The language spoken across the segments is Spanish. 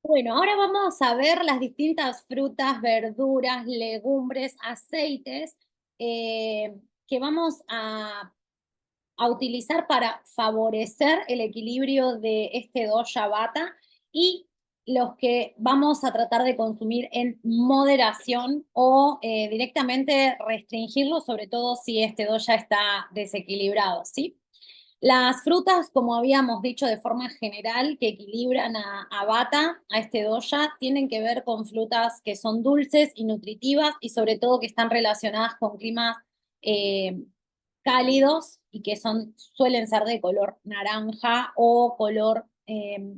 Bueno, ahora vamos a ver las distintas frutas, verduras, legumbres, aceites que vamos a utilizar para favorecer el equilibrio de este dosha vata y los que vamos a tratar de consumir en moderación o directamente restringirlo, sobre todo si este dosha está desequilibrado, ¿sí? Las frutas, como habíamos dicho de forma general, que equilibran a Vata, a este dosha, tienen que ver con frutas que son dulces y nutritivas y sobre todo que están relacionadas con climas eh, cálidos y que suelen ser de color naranja o color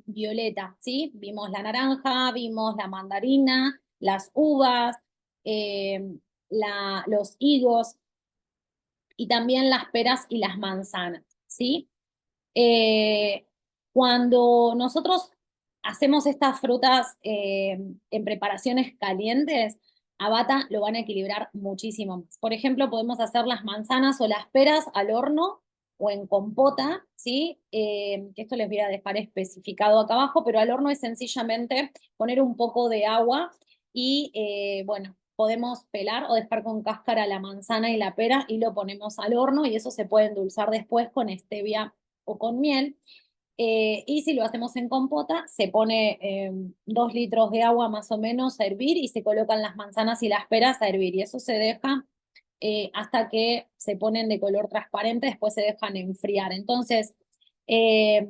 violeta, ¿sí? Vimos la naranja, vimos la mandarina, las uvas, eh, los higos y también las peras y las manzanas, ¿sí? Eh, Cuando nosotros hacemos estas frutas en preparaciones calientes, a Bata lo van a equilibrar muchísimo más. Por ejemplo, podemos hacer las manzanas o las peras al horno o en compota, ¿sí? Que esto les voy a dejar especificado acá abajo, pero al horno es sencillamente poner un poco de agua y, bueno, podemos pelar o dejar con cáscara la manzana y la pera y lo ponemos al horno y eso se puede endulzar después con stevia o con miel. Y si lo hacemos en compota, se pone 2 litros de agua más o menos a hervir y se colocan las manzanas y las peras a hervir. Y eso se deja hasta que se ponen de color transparente, después se dejan enfriar. Entonces, eh,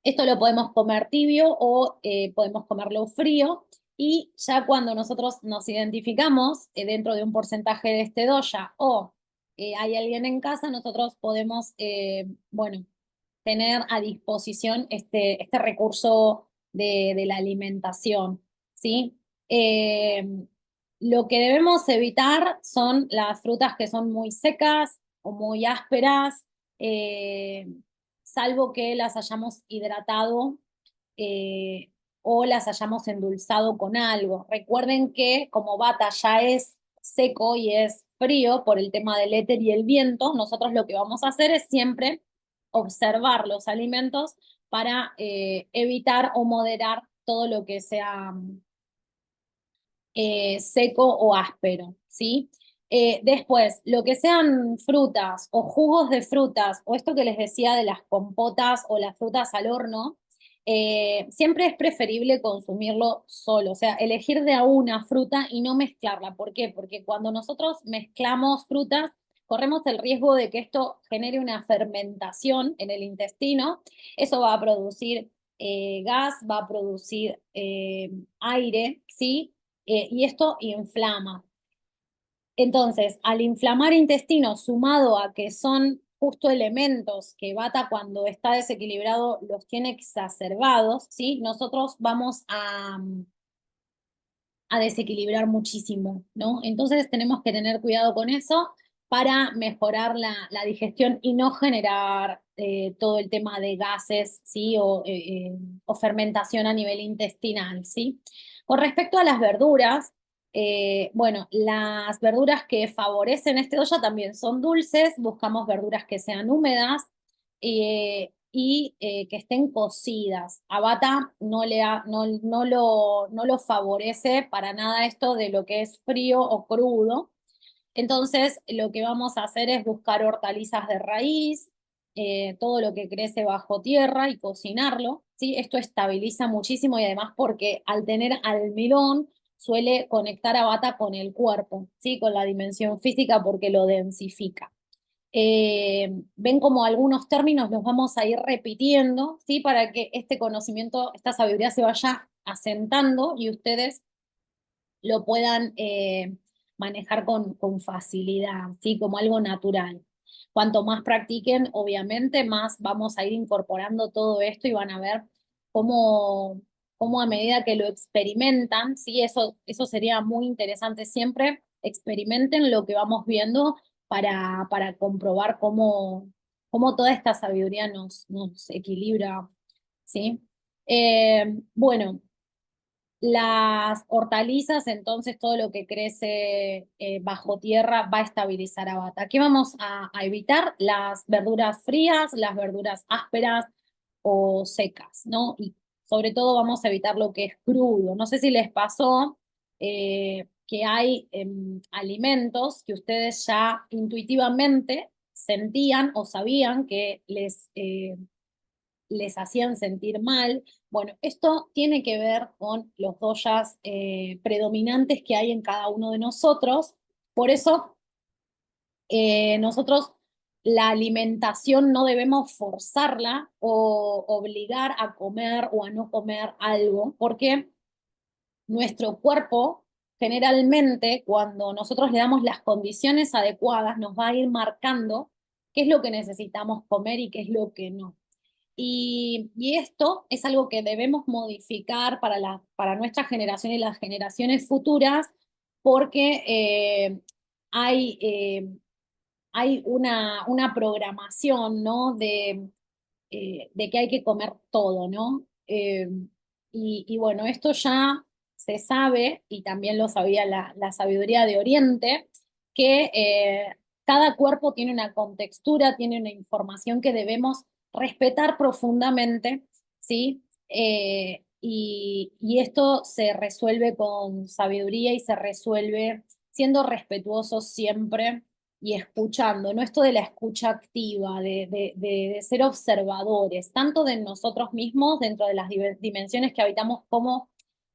esto lo podemos comer tibio o podemos comerlo frío. Y ya cuando nosotros nos identificamos dentro de un porcentaje de este dosha o hay alguien en casa, nosotros podemos, bueno, tener a disposición este recurso de la alimentación, ¿sí? Eh, lo que debemos evitar son las frutas que son muy secas o muy ásperas, eh, salvo que las hayamos hidratado eh, o las hayamos endulzado con algo. Recuerden que como bata ya es seco y es frío por el tema del éter y el viento, nosotros lo que vamos a hacer es siempre observar los alimentos para evitar o moderar todo lo que sea seco o áspero, ¿sí? Después, lo que sean frutas o jugos de frutas, o esto que les decía de las compotas o las frutas al horno, siempre es preferible consumirlo solo, o sea, elegir de a una fruta y no mezclarla. ¿Por qué? Porque cuando nosotros mezclamos frutas, corremos el riesgo de que esto genere una fermentación en el intestino. Eso va a producir gas, va a producir aire, ¿sí? Y esto inflama. Entonces, al inflamar intestino sumado a que son justo elementos que Bata cuando está desequilibrado los tiene exacerbados, ¿sí? Nosotros vamos a desequilibrar muchísimo, ¿no? Entonces tenemos que tener cuidado con eso para mejorar la digestión y no generar todo el tema de gases, ¿sí? O fermentación a nivel intestinal, ¿sí? Con respecto a las verduras, bueno, las verduras que favorecen este dosha también son dulces, buscamos verduras que sean húmedas, y que estén cocidas. A Bata no lo favorece para nada esto de lo que es frío o crudo. Entonces, lo que vamos a hacer es buscar hortalizas de raíz, todo lo que crece bajo tierra y cocinarlo, ¿sí? Esto estabiliza muchísimo y además porque al tener almidón suele conectar a Bata con el cuerpo, ¿sí? Con la dimensión física porque lo densifica. Ven como algunos términos los vamos a ir repitiendo, ¿sí? Para que este conocimiento, esta sabiduría se vaya asentando y ustedes lo puedan manejar con facilidad, ¿sí? Como algo natural. Cuanto más practiquen, obviamente, más vamos a ir incorporando todo esto y van a ver cómo, cómo a medida que lo experimentan, ¿sí? Eso sería muy interesante siempre, experimenten lo que vamos viendo para comprobar cómo toda esta sabiduría nos equilibra, ¿sí? Bueno. Las hortalizas, entonces todo lo que crece bajo tierra va a estabilizar a Bata. ¿Qué vamos a evitar? Las verduras frías, las verduras ásperas o secas, ¿no? Y sobre todo vamos a evitar lo que es crudo. No sé si les pasó que hay alimentos que ustedes ya intuitivamente sentían o sabían que les hacían sentir mal. Bueno, esto tiene que ver con los doyas predominantes que hay en cada uno de nosotros. Por eso nosotros la alimentación no debemos forzarla o obligar a comer o a no comer algo, porque nuestro cuerpo generalmente cuando nosotros le damos las condiciones adecuadas nos va a ir marcando qué es lo que necesitamos comer y qué es lo que no. Y esto es algo que debemos modificar para nuestra generación y las generaciones futuras, porque hay una programación, ¿no? De que hay que comer todo, ¿no? Y bueno, esto ya se sabe, y también lo sabía la sabiduría de Oriente, que cada cuerpo tiene una contextura, tiene una información que debemos respetar profundamente, ¿sí? Y esto se resuelve con sabiduría y se resuelve siendo respetuosos siempre y escuchando, ¿no? Esto de la escucha activa, de ser observadores, tanto de nosotros mismos, dentro de las dimensiones que habitamos, como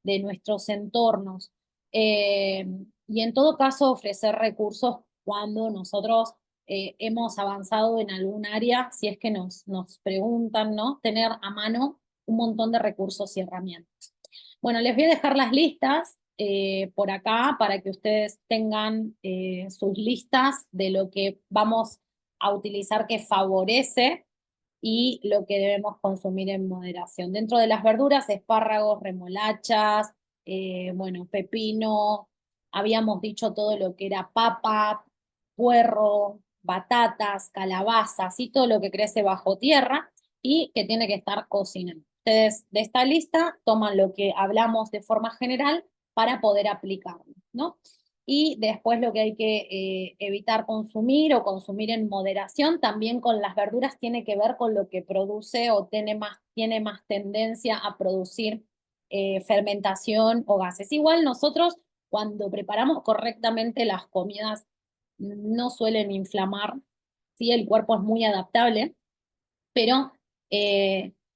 de nuestros entornos. Eh, y en todo caso, ofrecer recursos cuando nosotros hemos avanzado en algún área, si es que nos preguntan, ¿no? Tener a mano un montón de recursos y herramientas. Bueno, les voy a dejar las listas por acá para que ustedes tengan sus listas de lo que vamos a utilizar que favorece y lo que debemos consumir en moderación. Dentro de las verduras, espárragos, remolachas, bueno, pepino, habíamos dicho todo lo que era papa, puerro, batatas, calabazas y todo lo que crece bajo tierra y que tiene que estar cocinado. Ustedes de esta lista toman lo que hablamos de forma general para poder aplicarlo, ¿no? Y después lo que hay que evitar consumir o consumir en moderación, también con las verduras tiene que ver con lo que produce o tiene más tendencia a producir fermentación o gases. Igual nosotros cuando preparamos correctamente las comidas no suelen inflamar, ¿sí? El cuerpo es muy adaptable, pero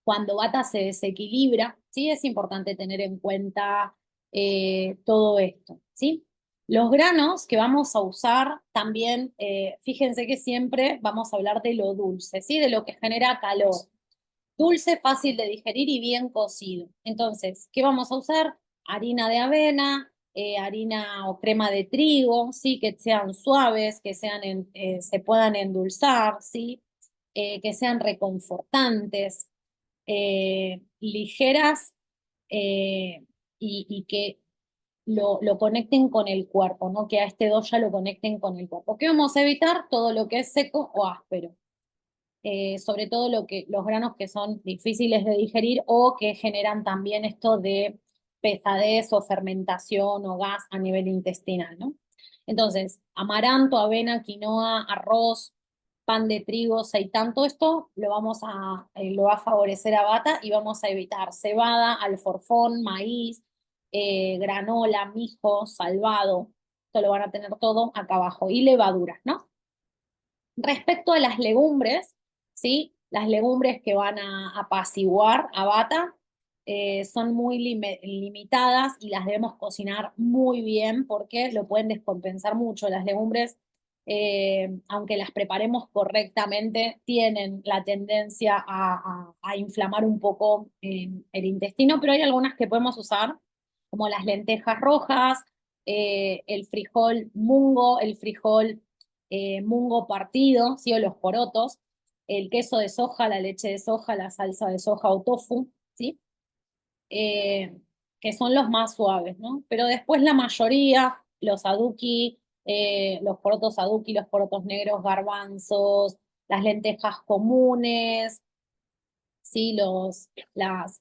cuando Bata se desequilibra, sí es importante tener en cuenta todo esto, ¿sí? Los granos que vamos a usar también, fíjense que siempre vamos a hablar de lo dulce, ¿sí? De lo que genera calor. Dulce, fácil de digerir y bien cocido. Entonces, ¿qué vamos a usar? Harina de avena, harina o crema de trigo, ¿sí? Que sean suaves, que se puedan endulzar, ¿sí? Que sean reconfortantes, ligeras y que lo conecten con el cuerpo, ¿no? Que a este doya lo conecten con el cuerpo. ¿Qué vamos a evitar? Todo lo que es seco o áspero. Sobre todo los granos que son difíciles de digerir o que generan también esto de pesadez o fermentación o gas a nivel intestinal, ¿no? Entonces, amaranto, avena, quinoa, arroz, pan de trigo, seitán, todo esto lo va a favorecer a Bata y vamos a evitar cebada, alforfón, maíz, granola, mijo, salvado, esto lo van a tener todo acá abajo, y levaduras, ¿no? Respecto a las legumbres, ¿sí? Las legumbres que van a apaciguar a Bata son muy limitadas y las debemos cocinar muy bien porque lo pueden descompensar mucho. Las legumbres, aunque las preparemos correctamente, tienen la tendencia a inflamar un poco el intestino, pero hay algunas que podemos usar, como las lentejas rojas, el frijol mungo, el frijol mungo partido, ¿sí? O los porotos, el queso de soja, la leche de soja, la salsa de soja o tofu, ¿sí? Eh, que son los más suaves, ¿no? Pero después la mayoría, los aduki, los porotos aduki, los porotos negros, garbanzos, las lentejas comunes, ¿sí? Las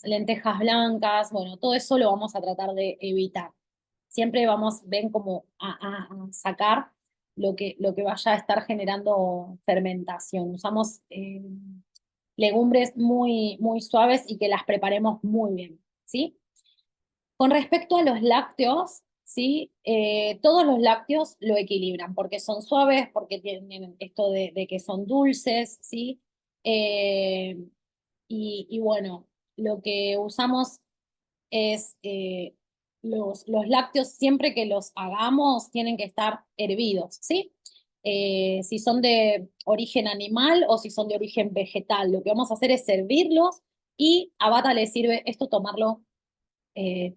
lentejas blancas, bueno, todo eso lo vamos a tratar de evitar. Siempre ven como a sacar lo que vaya a estar generando fermentación. Usamos legumbres muy, muy suaves y que las preparemos muy bien, ¿sí? Con respecto a los lácteos, ¿sí? Todos los lácteos lo equilibran porque son suaves, porque tienen esto de que son dulces, ¿sí? Eh, y bueno, lo que usamos es los lácteos, siempre que los hagamos, tienen que estar hervidos, ¿sí? Si son de origen animal o si son de origen vegetal, lo que vamos a hacer es servirlos y a Bata le sirve esto tomarlo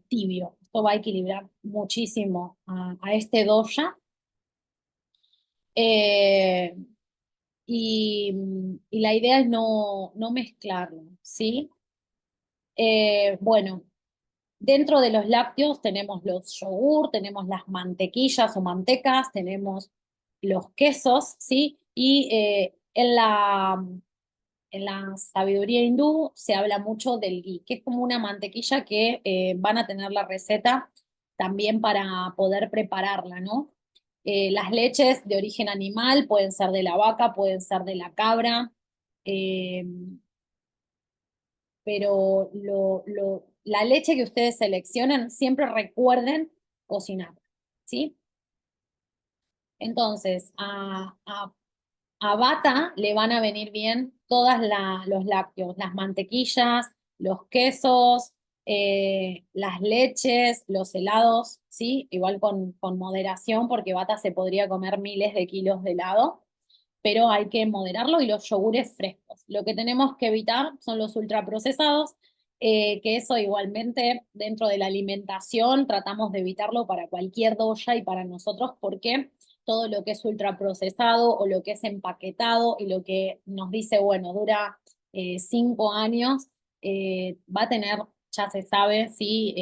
tibio. Esto va a equilibrar muchísimo a este doya. Eh, y la idea es no mezclarlo, ¿sí? Bueno, dentro de los lácteos tenemos los yogur, tenemos las mantequillas o mantecas, tenemos los quesos, ¿sí? Y en la sabiduría hindú se habla mucho del ghee, que es como una mantequilla que van a tener la receta también para poder prepararla, ¿no? Las leches de origen animal pueden ser de la vaca, pueden ser de la cabra, eh, pero la leche que ustedes seleccionan, siempre recuerden cocinar, ¿sí? Entonces, a Bata le van a venir bien todos los lácteos, las mantequillas, los quesos, las leches, los helados, ¿sí? Igual con moderación, porque Bata se podría comer miles de kilos de helado, pero hay que moderarlo y los yogures frescos. Lo que tenemos que evitar son los ultraprocesados, que eso igualmente dentro de la alimentación tratamos de evitarlo para cualquier doya y para nosotros porque todo lo que es ultraprocesado o lo que es empaquetado y lo que nos dice, bueno, dura 5 años, va a tener, ya se sabe, sí,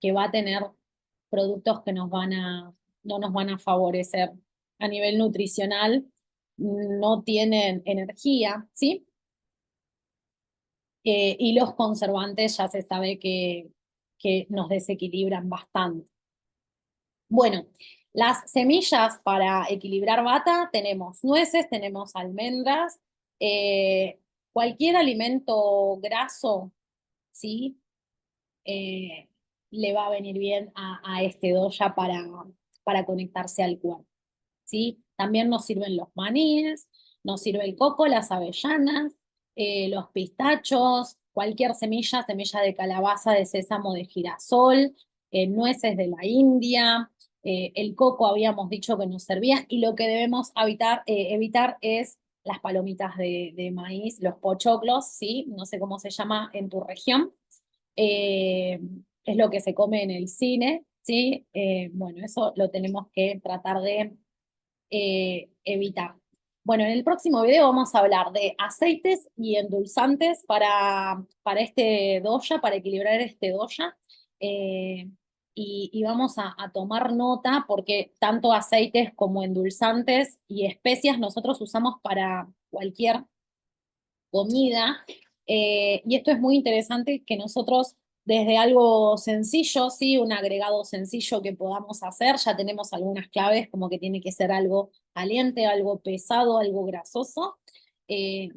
que va a tener productos que no nos van a favorecer a nivel nutricional, no tienen energía, ¿sí? Y los conservantes ya se sabe que nos desequilibran bastante. Bueno, las semillas para equilibrar bata tenemos nueces, tenemos almendras, cualquier alimento graso, ¿sí? Eh, le va a venir bien a este doya para conectarse al cuerpo, ¿sí? También nos sirven los maníes, nos sirve el coco, las avellanas, los pistachos, cualquier semilla, semilla de calabaza, de sésamo, de girasol, nueces de la India, el coco habíamos dicho que nos servía, y lo que debemos evitar es las palomitas de maíz, los pochoclos, ¿sí? No sé cómo se llama en tu región. Eh, es lo que se come en el cine, ¿sí? Bueno, eso lo tenemos que tratar de evitar. Bueno, en el próximo video vamos a hablar de aceites y endulzantes para este doya, para equilibrar este doya. Eh, y vamos a tomar nota porque tanto aceites como endulzantes y especias nosotros usamos para cualquier comida. Y esto es muy interesante que nosotros desde algo sencillo, sí, un agregado sencillo que podamos hacer, ya tenemos algunas claves como que tiene que ser algo caliente, algo pesado, algo grasoso.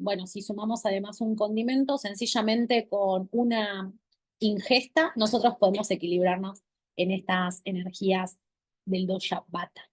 Bueno, si sumamos además un condimento, sencillamente con una ingesta, nosotros podemos equilibrarnos en estas energías del doya vata.